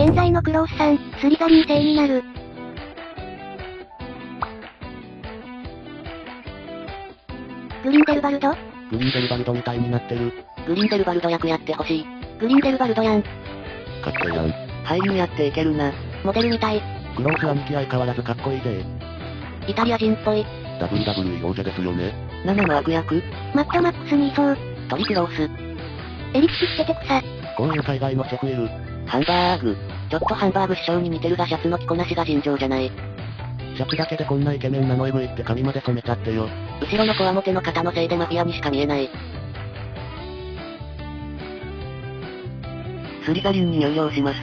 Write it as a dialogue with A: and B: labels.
A: 現在のクロースさん、スリザリン星になる。グリンデルバルド？
B: グリンデルバルドみたいになってる。
C: グリンデルバルド役やってほしい。グリンデルバルドやん。
B: かっけえやん。
C: 俳優やっていけるな。モデルみたい。
B: クロース兄貴相変わらずかっこいいぜ。
C: イタリア人っぽい。
B: WWE 王者ですよね。
C: 7の悪役？
A: マッドマックスにいそう。
C: トリクロース。
A: エリクシつけて草。
B: こういう海外のシェフいる。
C: ハンバーグ。ちょっとハンバーグ師匠に似てるがシャツの着こなしが尋常じゃない。
B: シャツだけでこんなイケメンなのエグいって髪まで染めちゃってよ。
C: 後ろのコアモテの方のせいでマフィアにしか見えない。スリザリンに入場します。